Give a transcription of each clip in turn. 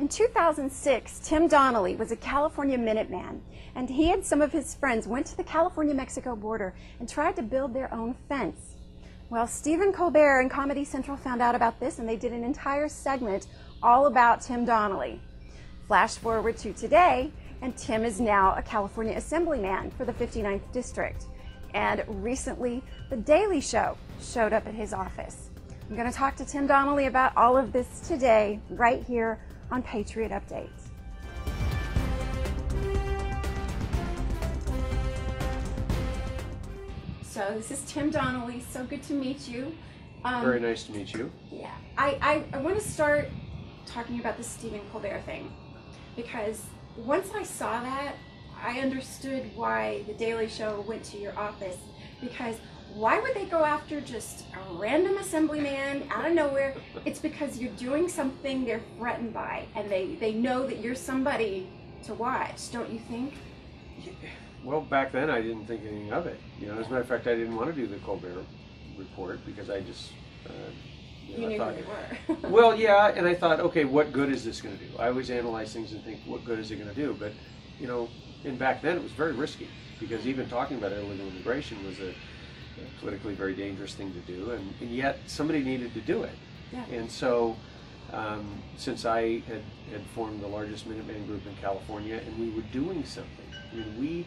In 2006, Tim Donnelly was a California Minuteman, and he and some of his friends went to the California-Mexico border and tried to build their own fence. Well, Stephen Colbert and Comedy Central found out about this, and they did an entire segment all about Tim Donnelly. Flash forward to today, and Tim is now a California Assemblyman for the 59th District. And recently, The Daily Show showed up at his office. I'm going to talk to Tim Donnelly about all of this today, right here on Patriot Updates. So this is Tim Donnelly. So good to meet you. Very nice to meet you. Yeah, I want to start talking about the Stephen Colbert thing, because once I saw that, I understood why The Daily Show went to your office. Because why would they go after just a random assemblyman out of nowhere? It's because you're doing something they're threatened by, and they know that you're somebody to watch, don't you think? Well, back then I didn't think anything of it. You know, as a matter of fact, I didn't want to do the Colbert Report because I just, you knew who they were. Well, yeah, and I thought, okay, what good is this going to do? I always analyze things and think, what good is it going to do? But, you know, and back then it was very risky, because even talking about illegal immigration was a politically very dangerous thing to do, and yet somebody needed to do it. Yeah. And so, since I had formed the largest Minuteman group in California, and we were doing something, I mean,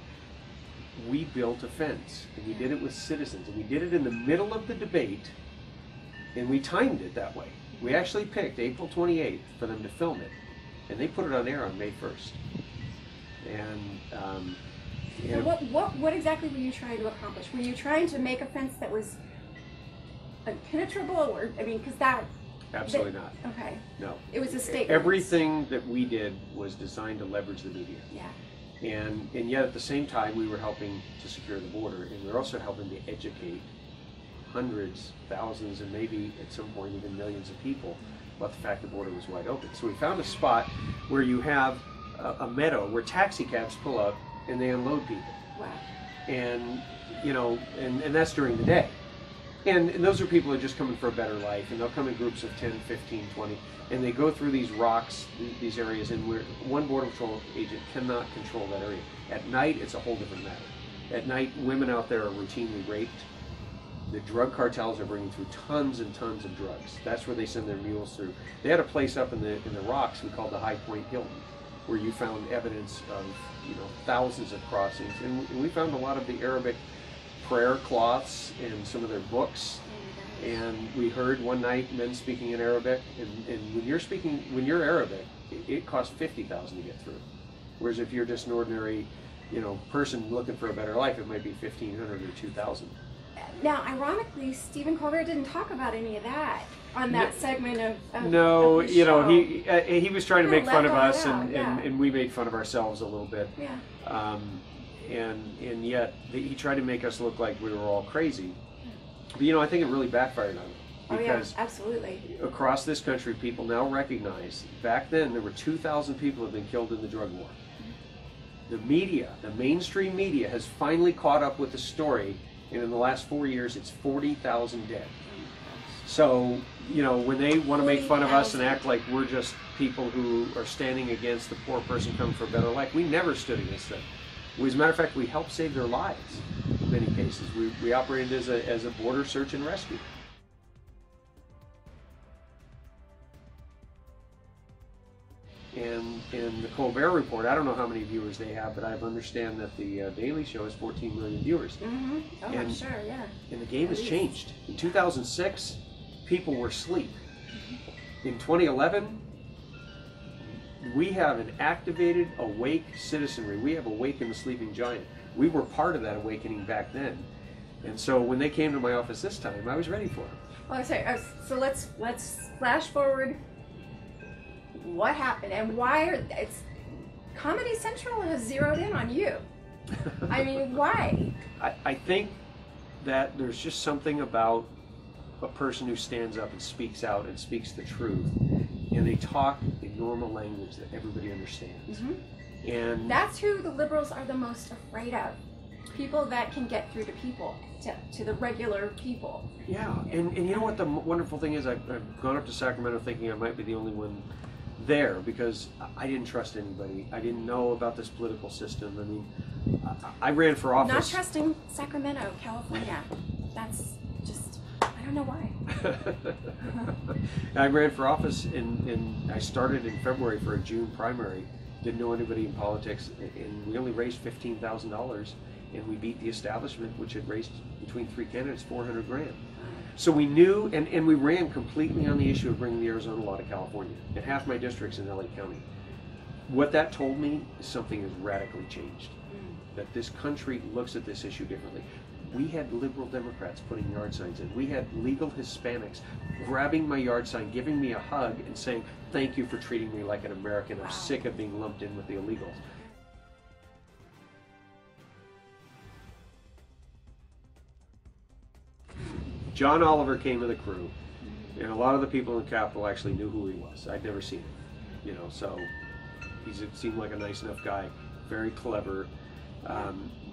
we built a fence, and we did it with citizens, and we did it in the middle of the debate, and we timed it that way. We actually picked April 28th for them to film it, and they put it on air on May 1st. And so what exactly were you trying to accomplish? Were you trying to make a fence that was impenetrable, or, I mean, because that... Absolutely not. Okay. No. It was a statement. Everything that we did was designed to leverage the media. Yeah. And yet at the same time we were helping to secure the border, and we were also helping to educate hundreds, thousands, and maybe at some point even millions of people about the fact the border was wide open. So we found a spot where you have a meadow where taxi cabs pull up and they unload people. Wow. And, you know, and that's during the day. And those are people who are just coming for a better life, and they'll come in groups of 10, 15, 20, and they go through these rocks, these areas, and where one Border Patrol agent cannot control that area. At night, it's a whole different matter. At night, women out there are routinely raped. The drug cartels are bringing through tons and tons of drugs. That's where they send their mules through. They had a place up in the rocks we called the High Point Hilton, where you found evidence of, you know, thousands of crossings, and we found a lot of the Arabic prayer cloths and some of their books. And we heard one night men speaking in Arabic, and when you're Arabic, it costs $50,000 to get through. Whereas if you're just an ordinary, you know, person looking for a better life, it might be $1,500 or $2,000. Now, ironically, Stephen Colbert didn't talk about any of that on that segment of no, of the you know, show. he was trying to make fun of us, yeah. and we made fun of ourselves a little bit. Yeah. And yet he tried to make us look like we were all crazy. But, you know, I think it really backfired on him. Because oh, yeah, absolutely. Across this country, people now recognize, back then there were 2,000 people who had been killed in the drug war. The media, the mainstream media, has finally caught up with the story, and in the last 4 years, it's 40,000 dead. So, you know, when they want to make fun of us and act like we're just people who are standing against the poor person coming for a better life, we never stood against them. As a matter of fact, we helped save their lives in many cases. We operated as a border search and rescue. And the Colbert Report, I don't know how many viewers they have, but I understand that the Daily Show has 14 million viewers. Mm-hmm. Oh, I'm sure, yeah. And the game has changed. In 2006, people were asleep. In 2011, we have an activated, awake citizenry. We have awakened the sleeping giant. We were part of that awakening back then. And so when they came to my office this time, I was ready for them. Well, so let's flash forward. What happened, and why Comedy Central has zeroed in on you? I mean, why? I think that there's just something about a person who stands up and speaks out and speaks the truth, and they talk in normal language that everybody understands. Mm-hmm. And that's who the liberals are the most afraid of. People that can get through to people, to the regular people. Yeah, and you know what the wonderful thing is? I've gone up to Sacramento thinking I might be the only one there because I didn't trust anybody. I didn't know about this political system. I mean, I ran for office. Not trusting Sacramento, California. That's just, I don't know why. I ran for office and I started in February for a June primary. Didn't know anybody in politics, and we only raised $15,000, and we beat the establishment, which had raised between 3 candidates $400,000. So we knew, and we ran completely on the issue of bringing the Arizona law to California, and half my district's in LA County. What that told me is something has radically changed, that this country looks at this issue differently. We had liberal Democrats putting yard signs in. We had legal Hispanics grabbing my yard sign, giving me a hug, and saying, "Thank you for treating me like an American. I'm sick of being lumped in with the illegals." John Oliver came with a crew, and a lot of the people in the Capitol actually knew who he was. I'd never seen him, so it seemed like a nice enough guy, very clever.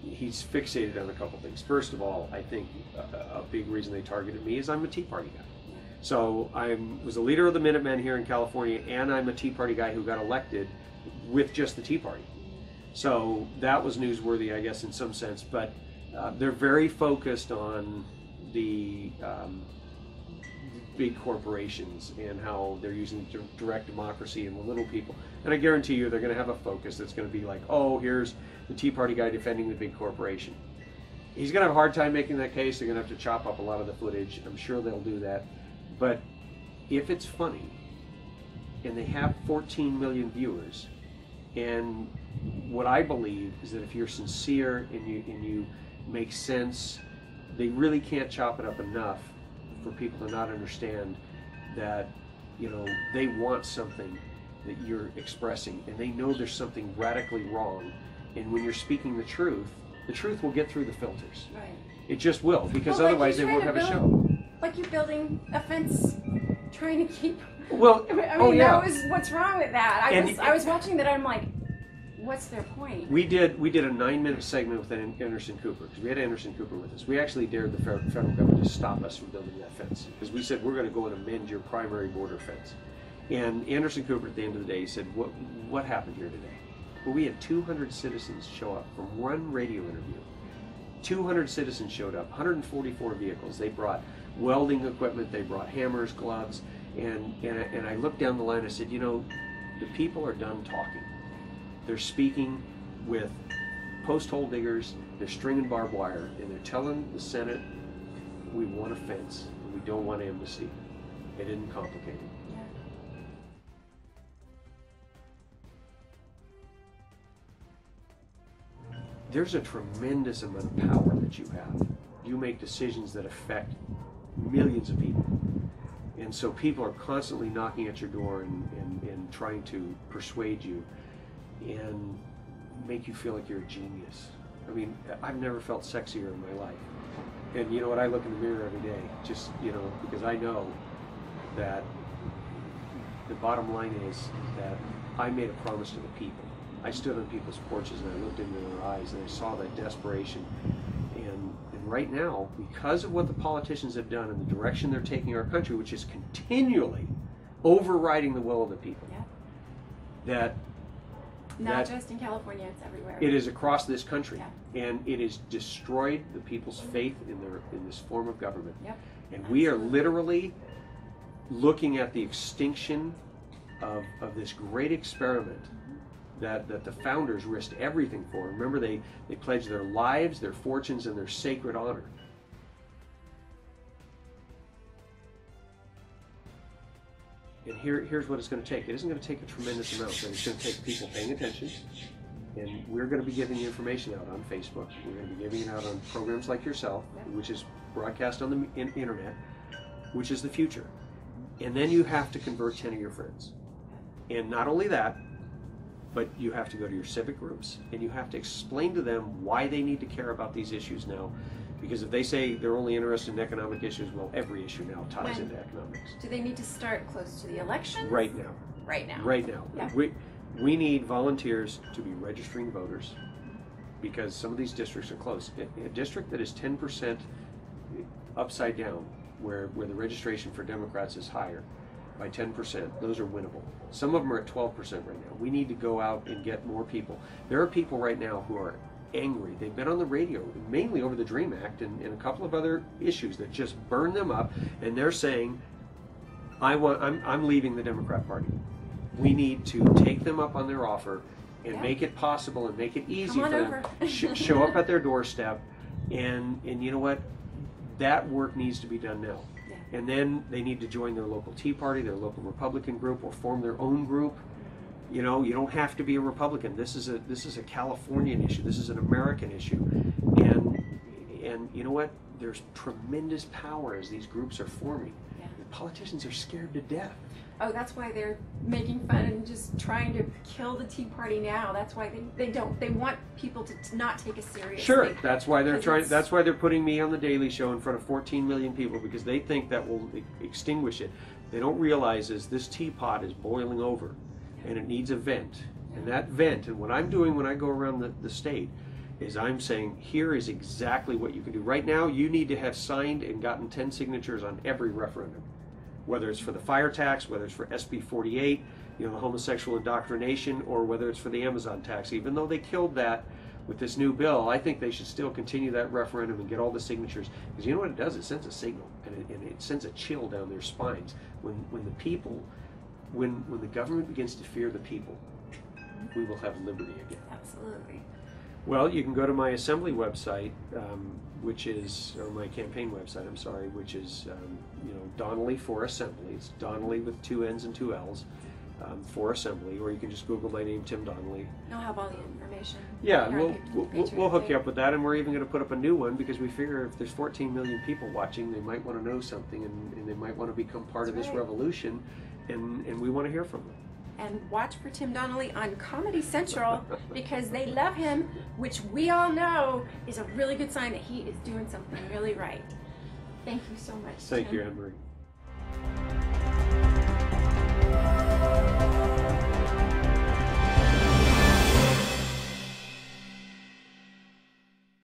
He's fixated on a couple things. First of all, I think a big reason they targeted me is I'm a Tea Party guy. So I was a leader of the Minutemen here in California, and I'm a Tea Party guy who got elected with just the Tea Party. So that was newsworthy, I guess, in some sense. But they're very focused on the big corporations and how they're using direct democracy and the little people. And I guarantee you they're going to have a focus that's going to be like, oh, here's the Tea Party guy defending the big corporation. He's going to have a hard time making that case. They're going to have to chop up a lot of the footage. I'm sure they'll do that. But if it's funny, and they have 14 million viewers, and what I believe is that if you're sincere and you make sense, they really can't chop it up enough for people to not understand that, they want something that you're expressing, and they know there's something radically wrong. And when you're speaking the truth will get through the filters. Right. It just will, because otherwise they won't have a show. Like you're building a fence, trying to keep. Well, I mean, that was what's wrong with that. I was watching that. I'm like, what's their point? We did a 9-minute segment with Anderson Cooper, because we had Anderson Cooper with us. We actually dared the federal government to stop us from building that fence, because we said we're going to go and amend your primary border fence. And Anderson Cooper, at the end of the day, said, what happened here today? Well, we had 200 citizens show up from one radio interview. 200 citizens showed up, 144 vehicles. They brought welding equipment, they brought hammers, gloves, and I looked down the line. I said, the people are done talking. They're speaking with post hole diggers, they're stringing barbed wire, and they're telling the Senate, we want a fence, and we don't want amnesty. It isn't complicated. There's a tremendous amount of power that you have. You make decisions that affect millions of people. And so people are constantly knocking at your door and trying to persuade you and make you feel like you're a genius. I mean, I've never felt sexier in my life. And you know what, I look in the mirror every day, just, because I know that the bottom line is that I made a promise to the people. I stood on people's porches and I looked into their eyes and I saw that desperation. And right now, because of what the politicians have done and the direction they're taking our country, which is continually overriding the will of the people, that not just in California, it's everywhere. It is across this country, and it has destroyed the people's faith in this form of government. Yep. And we are literally looking at the extinction of this great experiment that the founders risked everything for. Remember, they pledged their lives, their fortunes, and their sacred honor. And here's what it's going to take. It isn't going to take a tremendous amount, but it's going to take people paying attention. And we're going to be giving the information out on Facebook. We're going to be giving it out on programs like yourself, which is broadcast on the internet, which is the future. And then you have to convert 10 of your friends. And not only that, but you have to go to your civic groups and you have to explain to them why they need to care about these issues now. Because if they say they're only interested in economic issues, well, every issue now ties into economics. Do they need to start close to the election? Right now. Right now. Right now. Yeah. We need volunteers to be registering voters, because some of these districts are close. A district that is 10% upside down, where the registration for Democrats is higher, by 10%. Those are winnable. Some of them are at 12% right now. We need to go out and get more people. There are people right now who are angry. They've been on the radio, mainly over the DREAM Act and a couple of other issues that just burn them up, and they're saying, I'm leaving the Democrat Party. We need to take them up on their offer and make it possible and make it easy for them to show up at their doorstep, and you know what? That work needs to be done now. Yeah. And then they need to join their local Tea Party, their local Republican group, or form their own group. You know, you don't have to be a Republican. This is a Californian issue. This is an American issue. And you know what? There's tremendous power as these groups are forming. Yeah. The politicians are scared to death. Oh, that's why they're making fun and just trying to kill the Tea Party now. That's why they want people to not take us seriously. Sure, that's why they're trying. That's why they're putting me on the Daily Show in front of 14 million people, because they think that will extinguish it. They don't realize is this teapot is boiling over, and it needs a vent. And that vent, and what I'm doing when I go around the state, is I'm saying here is exactly what you can do. Right now, you need to have signed and gotten 10 signatures on every referendum. Whether it's for the fire tax, whether it's for SB 48, you know, the homosexual indoctrination, or whether it's for the Amazon tax. Even though they killed that with this new bill, I think they should still continue that referendum and get all the signatures. Because you know what it does? It sends a signal, and it sends a chill down their spines. When the government begins to fear the people, we will have liberty again. Absolutely. Well, you can go to my Assembly website, which is, or my campaign website, I'm sorry, which is, you know, Donnelly for Assembly. It's Donnelly with 2 N's and 2 L's for Assembly, or you can just Google my name, Tim Donnelly. I'll have all the information. Yeah, we'll hook you up with that, and we're even going to put up a new one, because we figure if there's 14 million people watching, they might want to know something, and they might want to become part of this revolution, and we want to hear from them. And watch for Tim Donnelly on Comedy Central, because they love him, which we all know is a really good sign that he is doing something really right. Thank you so much, Thank Tim. you, Ann Marie.